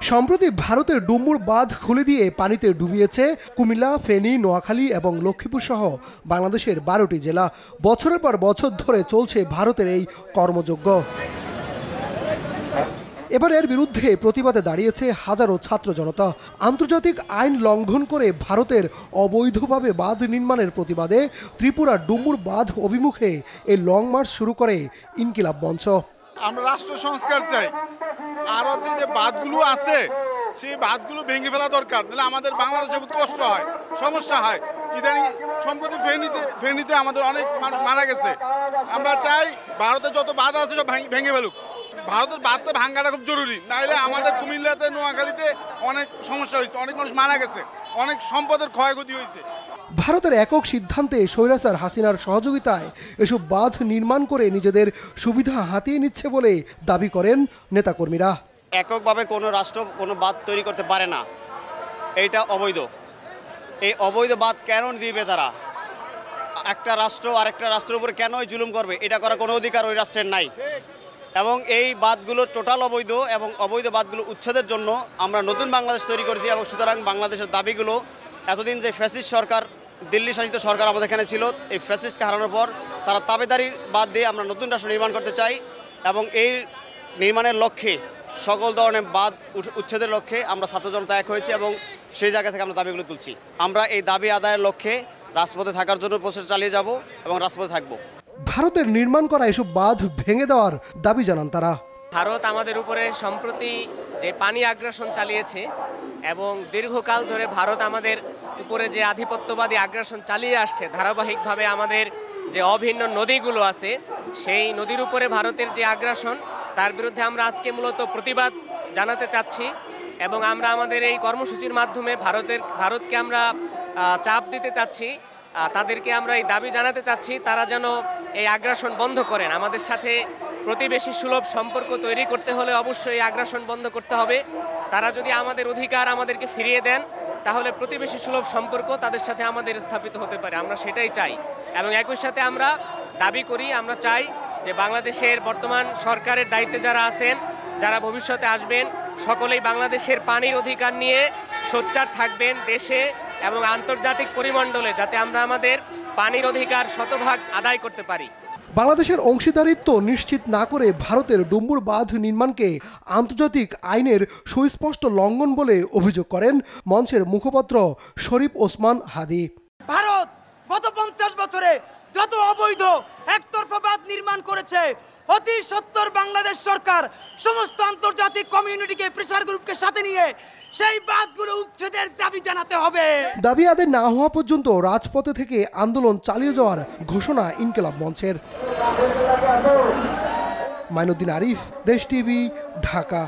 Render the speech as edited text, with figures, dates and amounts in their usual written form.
সম্প্রতি ভারতের ডুম্বুর বাঁধ খুলে দিয়ে পানিতে ডুবিয়েছে কুমিল্লা, ফেনী, নোয়াখালী এবং লক্ষ্মীপুর সহ বাংলাদেশের 12টি জেলা। বছরের পর বছর ধরে চলছে ভারতের এই কর্মযজ্ঞ। এবার এর বিরুদ্ধে প্রতিবাদে দাঁড়িয়েছে হাজারো ছাত্র জনতা। আন্তর্জাতিক আইন লঙ্ঘন করে ভারতের অবৈধভাবে বাঁধ নির্মাণের প্রতিবাদে ত্রিপুরার ডুম্বুর বাঁধ অভিমুখে এই লং মার্চ শুরু করে ইনকিলাব মঞ্চ। আমরা রাষ্ট্র সংস্কার চাই, আর হচ্ছে যে বাঁধগুলো আছে সেই বাঁধগুলো ভেঙে ফেলা দরকার, নাহলে আমাদের বাংলাদেশে বহুত কষ্ট হয়, সমস্যা হয়। ইদানিং সম্প্রতি ফেনীতে আমাদের অনেক মানুষ মারা গেছে। আমরা চাই ভারতে যত বাঁধ আছে সব ভেঙে ফেলুক। ভারতের বাঁধটা ভাঙাটা খুব জরুরি, নাহলে আমাদের কুমিল্লাতে, নোয়াখালীতে অনেক সমস্যা হয়েছে, অনেক মানুষ মারা গেছে, অনেক সম্পদের ক্ষয়ক্ষতি হয়েছে। ভারতের একক সিদ্ধান্তে স্বৈরাচার হাসিনার সহযোগিতায় এসব বাঁধ নির্মাণ করে নিজেদের সুবিধা হাতিয়ে নিচ্ছে বলে দাবি করেন নেতাকর্মীরা। এককভাবে কোনো রাষ্ট্র কোনো বাঁধ তৈরি করতে পারে না, এইটা অবৈধ। এই অবৈধ বাঁধ কেন দিবে তারা? একটা রাষ্ট্র আরেকটা রাষ্ট্রের উপর কেনই জুলুম করবে? এটা করার কোনো অধিকার ওই রাষ্ট্রের নাই। এবং এই বাঁধগুলো টোটাল অবৈধ, এবং অবৈধ বাঁধগুলো উচ্ছেদের জন্য আমরা নতুন বাংলাদেশ তৈরি করেছি। এবং সুতরাং বাংলাদেশের দাবিগুলো, এতদিন যে ফ্যাসিস্ট সরকার, দিল্লি শাসিত সরকার আমাদের এখানে ছিল, এই ফ্যাসিস্টকে হারানোর পর তারা তাবেদারি বাদ দিয়ে আমরা নতুন রাষ্ট্র নির্মাণ করতে চাই। এবং এই নির্মাণের লক্ষ্যে, সকল ধরনের বাঁধ উচ্ছেদের লক্ষ্যে আমরা ছাত্র জনতা এক হয়েছি এবং সেই জায়গা থেকে আমরা দাবিগুলো তুলছি। আমরা এই দাবি আদায়ের লক্ষ্যে রাজপথে থাকার জন্য প্রচেষ্টা চালিয়ে যাব এবং রাজপথে থাকব। ভারতের নির্মাণ করা এসব বাঁধ ভেঙে দেওয়ার দাবি জানান তারা। ভারত আমাদের উপরে সম্প্রতি যে পানি আগ্রাসন চালিয়েছে এবং দীর্ঘকাল ধরে ভারত আমাদের উপরে যে আধিপত্যবাদী আগ্রাসন চালিয়ে আসছে, ধারাবাহিকভাবে আমাদের যে অভিন্ন নদীগুলো আছে সেই নদীর উপরে ভারতের যে আগ্রাসন, তার বিরুদ্ধে আমরা আজকে মূলত প্রতিবাদ জানাতে চাচ্ছি। এবং আমরা আমাদের এই কর্মসূচির মাধ্যমে ভারতকে আমরা চাপ দিতে চাচ্ছি, তাদেরকে আমরা এই দাবি জানাতে চাচ্ছি তারা যেন এই আগ্রাসন বন্ধ করেন। আমাদের সাথে প্রতিবেশী সুলভ সম্পর্ক তৈরি করতে হলে অবশ্যই এই আগ্রাসন বন্ধ করতে হবে। তারা যদি আমাদের অধিকার আমাদেরকে ফিরিয়ে দেন, তাহলে প্রতিবেশী সুলভ সম্পর্ক তাদের সাথে আমাদের স্থাপিত হতে পারে। আমরা সেটাই চাই। এবং একই সাথে আমরা দাবি করি, আমরা চাই যে বাংলাদেশের বর্তমান সরকারের দায়িত্বে যারা আছেন, যারা ভবিষ্যতে আসবেন, সকলেই বাংলাদেশের পানির অধিকার নিয়ে সোচ্চার থাকবেন দেশে এবং আন্তর্জাতিক পরিমণ্ডলে, যাতে আমরা আমাদের পানির অধিকার শতভাগ আদায় করতে পারি। বাংলাদেশের অংশীদারিত্ব নিশ্চিত না করে ভারতের ডুম্বুর বাঁধ নির্মাণকে আন্তর্জাতিক আইনের সুস্পষ্ট লঙ্ঘন বলে অভিযোগ করেন মঞ্চের মুখপাত্র শরীফ ওসমান হাদি। ভারত গত 50 বছরে যত অবৈধ একতরফা বাঁধ নির্মাণ করেছে, অতি সত্বর বাংলাদেশ সরকার সমস্ত আন্তর্জাতিক কমিউনিটিকে, প্রেসার গ্রুপকে সাথে নিয়ে সেই বাঁধগুলো উচ্ছেদের দাবি জানাতে হবে। দাবি আদায় না হওয়া পর্যন্ত রাজপথে থেকে আন্দোলন চালিয়ে যাওয়ার ঘোষণা ইনকিলাব মঞ্চের। মাইনুদ্দিন আরিফ, দেশ টিভি, ঢাকা।